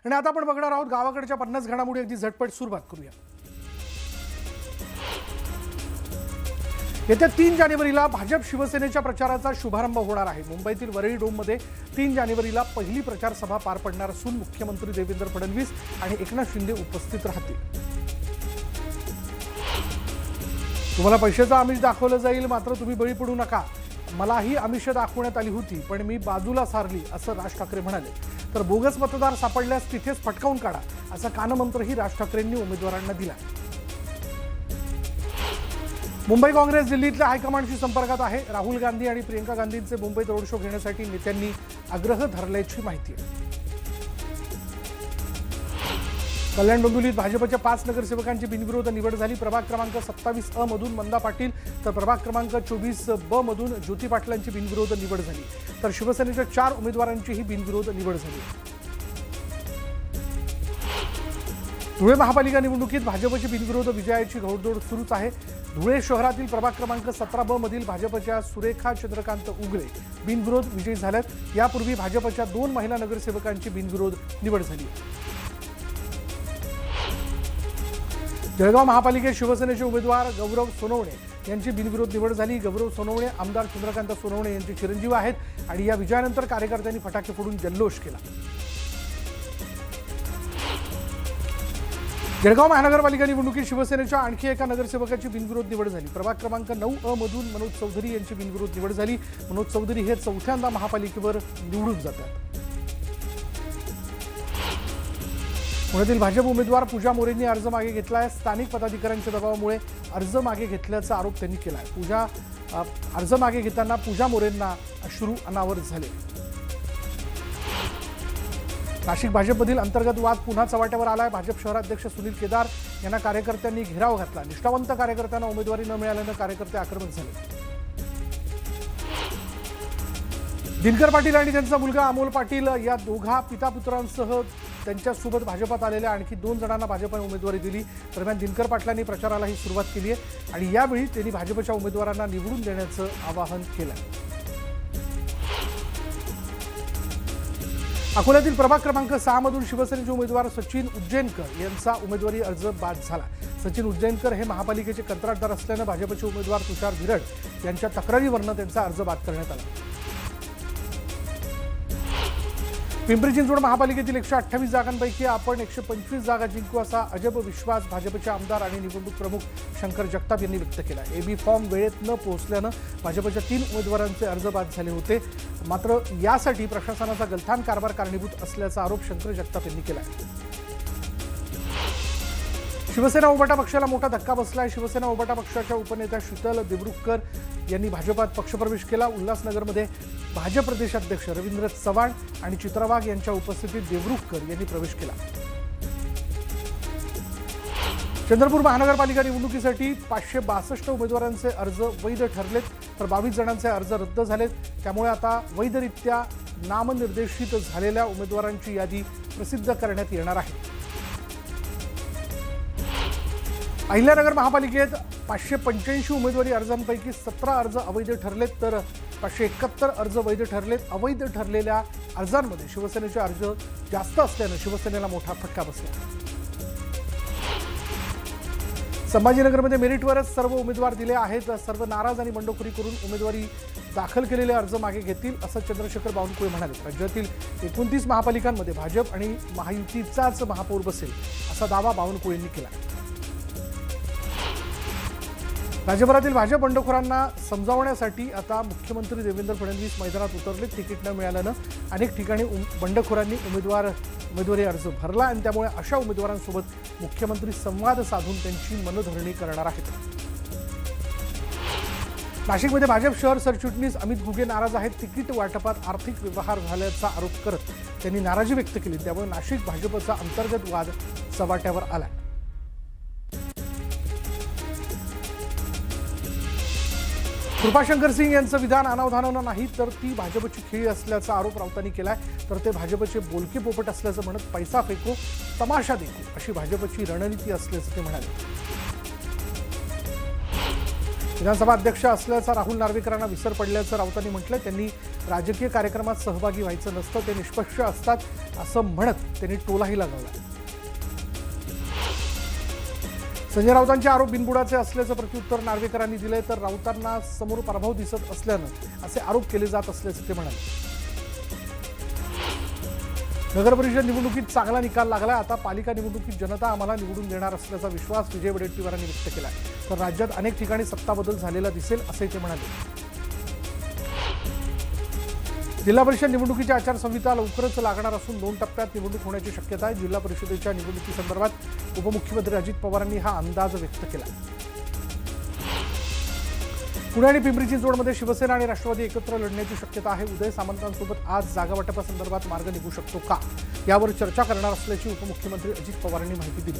आणि आता आपण बघणार आहोत गावाकडच्या 50 घडामोडी अगदी झटपट सुरुवात करूया। येत्या 3 जानेवारीला भाजप शिवसेनेच्या प्रचाराचा शुभारंभ होणार आहे। मुंबईतील वरळी डोममध्ये 3 जानेवारीला पहिली प्रचार सभा पार पडणार असून मुख्यमंत्री देवेंद्र फडणवीस आणि एकनाथ शिंदे उपस्थित राहतील। तुम्हाला पैशाचं आमिष दाखवलं जाईल, मात्र तुम्ही बळी पडू नका। मलाही आमिष दाखवण्यात आली होती, पण मी बाजूला सारली, असं राज ठाकरे म्हणाले। तर बोगस मतदार सापडल्यास तिथेच फटकावून काढा, असा कानमंत्रही राज ठाकरेंनी उमेदवारांना दिला। मुंबई काँग्रेस दिल्लीतल्या हायकमांडशी संपर्कात आहे। राहुल गांधी आणि प्रियंका गांधींचे मुंबईत रोड शो घेण्यासाठी नेत्यांनी आग्रह धरल्याची माहिती आहे। कल्याण डोंबिवलीत भाजपच्या 5 नगरसेवकांची बिनविरोध निवड झाली। प्रभाग क्रमांक 27 अ मधून मंदा पाटील तर प्रभाग क्रमांक 24 ब मधून ज्योती पाटलांची बिनविरोध निवड झाली। तर शिवसेनेच्या 4 उमेदवारांचीही बिनविरोध निवड झाली। धुळे महापालिका निवडणुकीत भाजपची बिनविरोध विजयाची घोडदौड सुरूच आहे। धुळे शहरातील प्रभाग क्रमांक 17 ब मधील भाजपच्या सुरेखा चंद्रकांत उगळे बिनविरोध विजयी झाल्यात। यापूर्वी भाजपच्या 2 महिला नगरसेवकांची बिनविरोध निवड झाली। जळगाव महापालिकेत शिवसेनेचे उमेदवार गौरव सोनवणे यांची बिनविरोध निवड झाली। गौरव सोनवणे आमदार चंद्रकांत सोनवणे यांचे चिरंजीव आहेत आणि या विजयानंतर कार्यकर्त्यांनी फटाके फोडून जल्लोष केला। जळगाव महानगरपालिका निवडणुकीत शिवसेनेच्या आणखी एका नगरसेवकाची बिनविरोध निवड झाली। प्रभाग क्रमांक 9 अ मधून मनोज चौधरी यांची बिनविरोध निवड झाली। मनोज चौधरी हे 4थ्यांदा महापालिकेवर निवडून जातात। पुण्यातील भाजप उमेदवार पूजा मोरेंनी अर्ज मागे घेतलाय। स्थानिक पदाधिकाऱ्यांच्या दबावामुळे अर्ज मागे घेतल्याचा आरोप त्यांनी केलाय। अर्ज मागे घेताना पूजा मोरेंना अश्रू अनावर झाले। नाशिक भाजपमधील अंतर्गत वाद पुन्हा चव्हाट्यावर आलाय। भाजप शहराध्यक्ष सुनील केदार यांना कार्यकर्त्यांनी घेराव घातला। निष्ठावंत कार्यकर्त्यांना उमेदवारी न मिळाल्यानं कार्यकर्ते आक्रमक झाले। दिनकर पाटील आणि त्यांचा मुलगा अमोल पाटील या दोघा पितापुत्रांसह त्यांच्यासोबत भाजपात आलेल्या आणखी 2 जणांना भाजपने उमेदवारी दिली। दरम्यान दिनकर पाटलांनी प्रचारालाही सुरुवात केली आहे आणि यावेळी त्यांनी भाजपच्या उमेदवारांना निवडून देण्याचं आवाहन केलं। अकोल्यातील प्रभाग क्रमांक 6 मधून शिवसेनेचे उमेदवार सचिन उज्जैनकर यांचा उमेदवारी अर्ज बाद झाला। सचिन उज्जैनकर हे महापालिकेचे कंत्राटदार असल्यानं भाजपचे उमेदवार तुषार धिरड यांच्या तक्रारीवरून त्यांचा अर्ज बाद करण्यात आला। पिंपरी चिंचवड महापालिकेतील 128 जागांपैकी आपण 125 जागा जिंकू असा अजब विश्वास भाजपचे आमदार आणि निवडणूक प्रमुख शंकर जगताप यांनी व्यक्त केला। एबी फॉर्म वेळेत न पोहोचल्यानं भाजपच्या 3 उमेदवारांचे अर्ज बाद झाले होते, मात्र यासाठी प्रशासनाचा गलथान कारभार कारणीभूत असल्याचा आरोप शंकर जगताप यांनी केला। शिवसेना उबाटा पक्षाला मोठा धक्का बसलाय। शिवसेना उबाटा पक्षाच्या उपनेत्या शीतल देवरुखकर यांनी भाजपात पक्षप्रवेश केला। उल्हासनगरमध्ये भाजप प्रदेशाध्यक्ष रवींद्र चव्हाण आणि चित्रा वाघ यांच्या उपस्थितीत देवरुखकर यांनी प्रवेश केला। चंद्रपूर महानगरपालिका निवडणुकीसाठी 562 उमेदवारांचे अर्ज वैध ठरलेत, तर 22 जणांचे अर्ज रद्द झालेत। त्यामुळे आता वैधरित्या नामनिर्देशित झालेल्या उमेदवारांची यादी प्रसिद्ध करण्यात येणार आहे। अहिल्यानगर महापालिकेत 585 उमेदवारी अर्जांपैकी 17 अर्ज अवैध ठरलेत, तर 571 अर्ज वैध ठरलेत। अवैध ठरलेल्या अर्जांमध्ये शिवसेनेचे अर्ज जास्त असल्यानं शिवसेनेला मोठा फटका बसला। संभाजीनगरमध्ये मेरिटवरच सर्व उमेदवार दिले आहेत। सर्व नाराज आणि बंडखोरी करून उमेदवारी दाखल केलेले अर्ज मागे घेतील, असं चंद्रशेखर बावनकुळे म्हणाले। राज्यातील 29 महापालिकांमध्ये भाजप आणि महायुतीचाच महापौर बसेल, असा दावा बावनकुळेंनी केला। राज्यभरातील भाजप बंडखोरांना समजावण्यासाठी आता मुख्यमंत्री देवेंद्र फडणवीस मैदानात उतरले। तिकीट न मिळाल्यानं अनेक ठिकाणी बंडखोरांनी उमेदवारी अर्ज भरला आणि त्यामुळे अशा उमेदवारांसोबत मुख्यमंत्री संवाद साधून त्यांची मनधरणी करणार आहेत। नाशिकमध्ये भाजप शहर सरचिटणीस अमित घुगे नाराज आहेत। तिकीट वाटपात आर्थिक व्यवहार झाल्याचा आरोप करत त्यांनी नाराजी व्यक्त केली। त्यामुळे नाशिक भाजपचा अंतर्गत वाद चव्हाट्यावर आला। कृपाशंकर सिंग यांचं विधान अनावधानानं नाही, तर ती भाजपची खेळी असल्याचा आरोप राऊतांनी केलाय। तर ते भाजपचे बोलके पोपट असल्याचं म्हणत पैसा फेको तमाशा देखो अशी भाजपची रणनीती असल्याचं ते म्हणाले। विधानसभा अध्यक्ष असल्याचा राहुल नार्वेकरांना विसर पडल्याचं राऊतांनी म्हटलं। त्यांनी राजकीय कार्यक्रमात सहभागी व्हायचं नसतं, ते निष्पक्ष असतात असं म्हणत त्यांनी टोलाही लगावला. संजय राऊतांचे आरोप बिनबुडाचे असल्याचं प्रत्युत्तर नार्वेकरांनी दिले, तर राऊतांना समोर पराभव दिसत असल्यानं असे आरोप केले जात असल्याचे ते म्हणाले. नगर परिषद निवडणुकीत चांगला निकाल लागला. आता पालिका निवडणुकीत जनता आम्हाला निवडून देणार असल्याचा विश्वास विजय वडेट्टीवारांनी व्यक्त केला. तर राज्यात अनेक ठिकाणी सत्ता बदल झालेला दिसेल असे ते म्हणाले. जिल्हा परिषद निवडणुकीची आचारसंहिता लवकरच लागणार असून 2 टप्प्यात निवडणूक होण्याची शक्यता आहे. जिल्हा परिषदेच्या निवडणुकीसंदर्भात उपमुख्यमंत्री अजित पवारांनी हा अंदाज व्यक्त केला. पुणे आणि पिंपरी चिंचवडमध्ये शिवसेना आणि राष्ट्रवादी एकत्र लढण्याची शक्यता आहे. उदय सामंतांसोबत आज जागा वाटपासंदर्भात मार्ग निघू शकतो का, यावर चर्चा करणार असल्याची उपमुख्यमंत्री अजित पवारांनी माहिती दिली.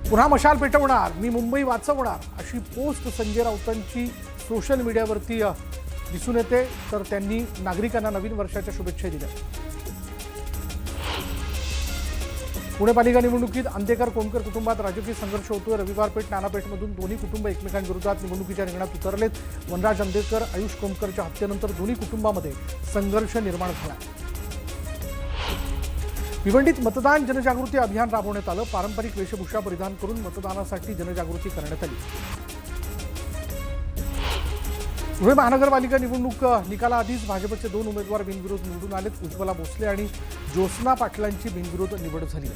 पुन्हा मशाल पेटवणार, मी मुंबई वाचवणार अशी पोस्ट संजय राऊतांची सोशल मीडियावरती दिसून येते. तर त्यांनी नागरिकांना नवीन वर्षाच्या शुभेच्छा दिल्या. पुणे पालिका निवडणुकीत अंधेकर कोमकर कुटुंबात राजकीय संघर्ष होतोय. रविवार पेठ नानापेठमधून दोन्ही कुटुंब एकमेकांविरोधात निवडणुकीच्या रिंगणात उतरलेत. वनराज अंधेकर आयुष कोमकरच्या हत्येनंतर दोन्ही कुटुंबामध्ये संघर्ष निर्माण झाला. भिवंडीत मतदान जनजागृती अभियान राबवण्यात आलं. पारंपरिक वेशभूषा परिधान करून मतदानासाठी जनजागृती करण्यात आली. धुळे महानगरपालिका निवडणूक निकालाआधीच भाजपचे 2 उमेदवार बिनविरोध निवडून आलेत. उज्ज्वला भोसले आणि ज्योत्स्ना पाटलांची बिनविरोध निवड झाली आहे.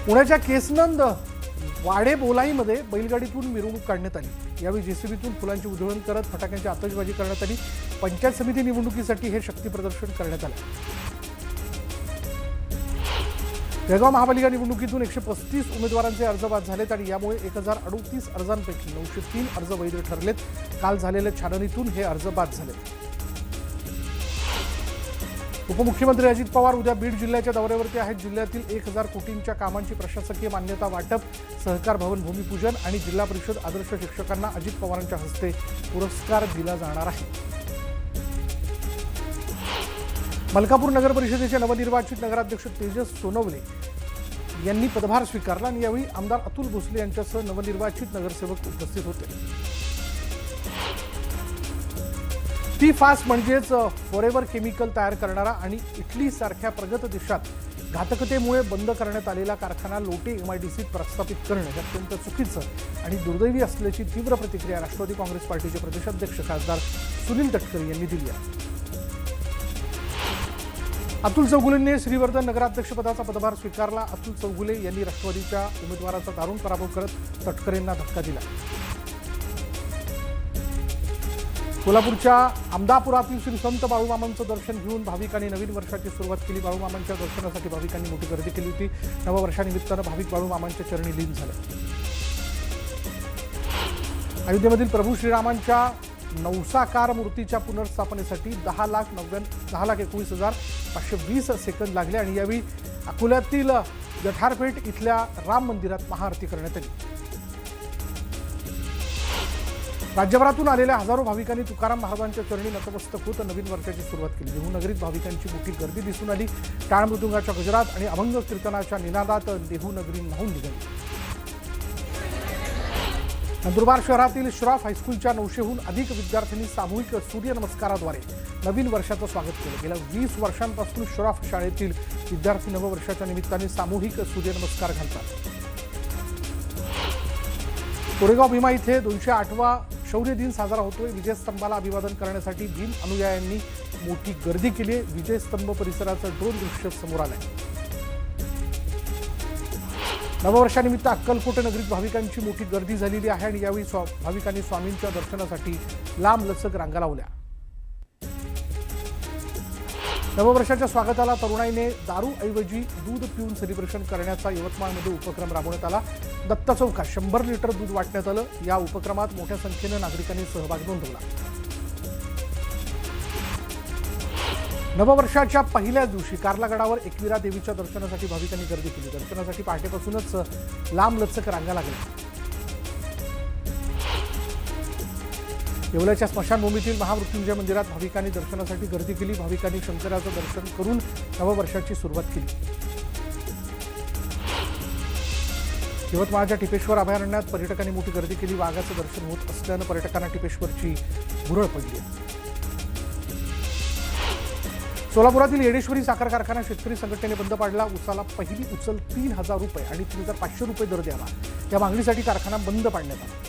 पुण्याच्या केसनंद वाडेबोलाईमध्ये बैलगाडीतून मिरवणूक काढण्यात आली. यावेळी जेसीबीतून फुलांची उधळण करत फटाक्यांची आतषबाजी करण्यात आली. पंचायत समिती निवडणुकीसाठी हे शक्ती प्रदर्शन करण्यात आलं. जळगाव महापालिका निवडणुकीतून 135 उमेदवारांचे अर्ज बाद झालेत आणि यामुळे 1038 अर्जांपैकी 903 अर्ज वैध ठरलेत. काल झालेल्या छाननीतून हे अर्ज बाद झालेत. उपमुख्यमंत्री अजित पवार उद्या बीड जिल्ह्याच्या दौऱ्यावरती आहेत. जिल्ह्यातील 1000 कोटींच्या कामांची प्रशासकीय मान्यता वाटप, सहकार भवन भूमिपूजन आणि जिल्हा परिषद आदर्श शिक्षकांना अजित पवारांच्या हस्ते पुरस्कार दिला जाणार आहे. मलकापूर नगर परिषदेचे नवनिर्वाचित नगराध्यक्ष तेजस सोनवणे यांनी पदभार स्वीकारला आणि यावेळी आमदार अतुल भोसले यांच्यासह नवनिर्वाचित नगरसेवक उपस्थित होते. टी फास्ट म्हणजेच फॉरेव्हर केमिकल तयार करणारा आणि इटलीसारख्या प्रगत देशात घातकतेमुळे बंद करण्यात आलेला कारखाना लोटे MIDCत प्रस्थापित करणं हे अत्यंत चुकीचं आणि दुर्दैवी असल्याची तीव्र प्रतिक्रिया राष्ट्रवादी काँग्रेस पार्टीचे प्रदेशाध्यक्ष खासदार सुनील तटकरे यांनी दिली आहे. अतुल चौगुलेंनी श्रीवर्धन नगराध्यक्षपदाचा पदभार स्वीकारला. अतुल चौगुले यांनी राष्ट्रवादीच्या उमेदवाराचा दारुण पराभव करत तटकरेंना धक्का दिला. कोल्हापूरच्या आमदापुरातील श्री संत बाळूमामांचं दर्शन घेऊन भाविकांनी नवीन वर्षाची सुरुवात केली. बाळूमामांच्या दर्शनासाठी भाविकांनी मोठी गर्दी केली होती. नववर्षानिमित्तानं भाविक बाळूमामांच्या चरणी लीन झाले. अयोध्येमधील प्रभू श्रीरामांच्या नवसाकार मूर्तीच्या पुनर्स्थापनेसाठी 10,19,520 सेकंद लागले आणि यावेळी अकोल्यातील जठारपेठ इथल्या राम मंदिरात महाआरती करण्यात आली. राज्यभरातून आलेल्या हजारो भाविकांनी तुकाराम महाराजांच्या चरणी नतमस्तक होत नवीन वर्षाची सुरुवात केली. देहूनगरीत भाविकांची मोठी गर्दी दिसून आली. टाळ मृदुंगाच्या गजरात आणि अभंग कीर्तनाच्या निनादात देहूनगरी न्हाऊन निघाली. नंदुरबार शहरातील श्रॉफ हायस्कूलच्या 900हून अधिक विद्यार्थ्यांनी सामूहिक सूर्यनमस्काराद्वारे नवीन वर्षाचं स्वागत केलं. गेल्या 20 वर्षांपासून श्रॉफ शाळेतील विद्यार्थी नववर्षाच्या निमित्ताने सामूहिक सूर्यनमस्कार घालतात. कोरेगाव भीमा इथे 208वा शौर्य दिन साजरा होतोय. विजयस्तंभाला अभिवादन करण्यासाठी भीम अनुयायांनी मोठी गर्दी केली आहे. विजयस्तंभ परिसराचं ड्रोन दृश्य समोर आलंय. नववर्षानिमित्त अक्कलकोट नगरीत भाविकांची मोठी गर्दी झालेली आहे आणि यावेळी भाविकांनी स्वामींच्या दर्शनासाठी लांबलचक रांगा लावल्या. नववर्षाच्या स्वागताला तरुणाईने दारूऐवजी दूध पिऊन सेलिब्रेशन करण्याचा यवतमाळमध्ये उपक्रम राबवण्यात आला. दत्त चौकात 100 लिटर दूध वाटण्यात आलं. या उपक्रमात मोठ्या संख्येनं नागरिकांनी सहभाग नोंदवला. नववर्षाच्या पहिल्याच दिवशी कार्लागडावर एकविरा देवीच्या दर्शनासाठी भाविकांनी गर्दी केली. दर्शनासाठी पहाटेपासूनच लांबलचक रांगा लागल्या. येवल्याच्या स्मशानभूमीतील महामृत्युंजय मंदिरात भाविकांनी दर्शनासाठी गर्दी केली. भाविकांनी शंकराचं दर्शन करून नववर्षाची सुरुवात केली. यवतमाळच्या टिपेश्वर अभयारण्यात पर्यटकांनी मोठी गर्दी केली. वाघाचं दर्शन होत असल्यानं पर्यटकांना टिपेश्वरची भुरळ पडली आहे. सोलापुरातील येडेश्वरी साखर कारखाना शेतकरी संघटनेने बंद पाडला. उसाला पहिली उचल 3,000 रुपये आणि 3,500 रुपये दर द्यावा या मागणीसाठी कारखाना बंद पाडण्यात आला.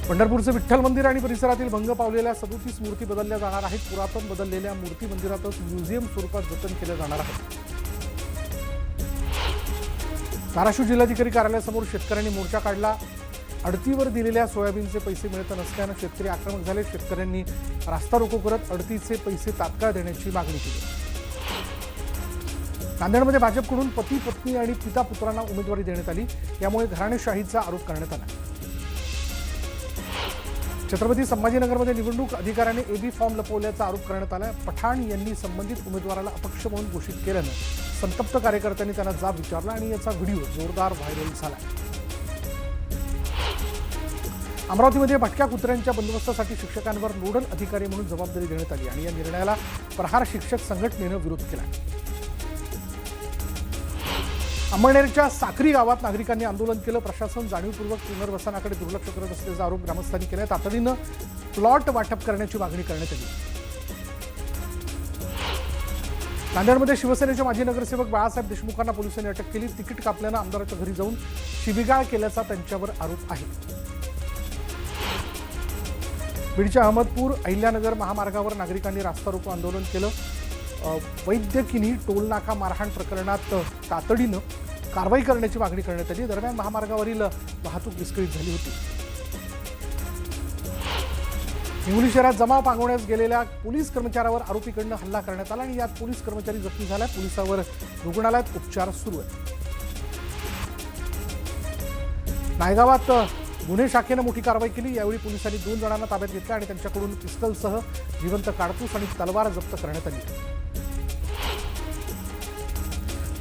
पंढरपूरचं विठ्ठल मंदिर आणि परिसरातील भंग पावलेल्या 37 मूर्ती बदलल्या जाणार आहेत. पुरातन बदललेल्या मूर्ती मंदिरातच म्युझियम स्वरूपात जतन केल्या जाणार आहेत. धाराशिव जिल्हाधिकारी कार्यालयासमोर शेतकऱ्यांनी मोर्चा काढला. अडतीवर दिलेल्या सोयाबीनचे पैसे मिळत नसल्यानं शेतकरी आक्रमक झाले. शेतकऱ्यांनी रास्ता रोको करत अडतीचे पैसे तात्काळ देण्याची मागणी केली. नांदेडमध्ये भाजपकडून पती पत्नी आणि पिता पुत्रांना उमेदवारी देण्यात आली. यामुळे घराणेशाहीचा आरोप करण्यात आला. छत्रपती संभाजीनगरमध्ये निवडणूक अधिकाऱ्याने एबी फॉर्म लपवल्याचा आरोप करण्यात आला. पठाण यांनी संबंधित उमेदवाराला अपक्ष म्हणून घोषित केल्यानं संतप्त कार्यकर्त्यांनी त्यांना जाब विचारला आणि याचा व्हिडिओ जोरदार व्हायरल झाला. अमरावतीमध्ये भटक्या कुत्र्यांच्या बंदोबस्तासाठी शिक्षकांवर नोडल अधिकारी म्हणून जबाबदारी देण्यात आली आणि या निर्णयाला प्रहार शिक्षक संघटनेनं विरोध केला. अंमळनेरच्या साक्री गावात नागरिकांनी आंदोलन केलं. प्रशासन जाणीवपूर्वक पुनर्वसनाकडे दुर्लक्ष करत असल्याचा आरोप ग्रामस्थांनी केला. तातडीनं प्लॉट वाटप करण्याची मागणी करण्यात आली. नांदेडमध्ये शिवसेनेचे माजी नगरसेवक बाळासाहेब देशमुखांना पोलिसांनी अटक केली. तिकीट कापल्यानं आमदाराच्या घरी जाऊन शिवीगाळ केल्याचा त्यांच्यावर आरोप आहे. बीडच्या अहमदपूर अहिल्यानगर महामार्गावर नागरिकांनी रास्ता रोको आंदोलन केलं. वैद्यकीनी टोलनाका मारहाण प्रकरणात तातडीनं कारवाई करण्याची मागणी करण्यात आली. दरम्यान महामार्गावरील वाहतूक विस्कळीत झाली होती. हिंगोली शहरात जमाव पांगवण्यास गेलेल्या पोलीस कर्मचाऱ्यावर आरोपीकडनं हल्ला करण्यात आला आणि यात पोलीस कर्मचारी जखमी झाला. पोलिसांवर रुग्णालयात उपचार सुरू आहेत. नायगावात गुन्हे शाखेनं मोठी कारवाई केली. यावेळी पोलिसांनी 2 जणांना ताब्यात घेतलं आणि त्यांच्याकडून पिस्टलसह जिवंत काडतूस आणि तलवार जप्त करण्यात आली.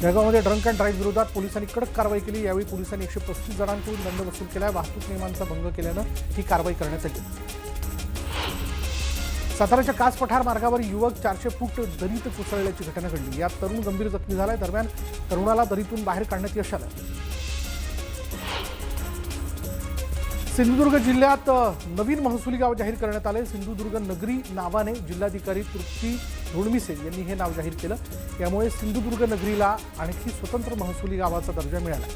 जळगावमध्ये ड्रंक अँड ड्राईव्ह विरोधात पोलिसांनी कडक कारवाई केली. यावेळी पोलिसांनी 135 जणांकडून दंड वसूल केला. वाहतूक नियमांचा भंग केल्यानं ही कारवाई करण्यात आली. साताऱ्याच्या कास पठार मार्गावर युवक 400 फूट दरीत कोसळल्याची घटना घडली. यात तरुण गंभीर जखमी झालाय. दरम्यान तरुणाला दरीतून बाहेर काढण्यात यश आलं. सिंधुदुर्ग जिल्ह्यात नवीन महसुली गाव जाहीर करण्यात आले. सिंधुदुर्ग नगरी नावाने जिल्हाधिकारी तृप्ती धोणमिसे यांनी हे नाव जाहीर केलं. यामुळे सिंधुदुर्ग नगरीला आणखी स्वतंत्र महसुली गावाचा दर्जा मिळाला.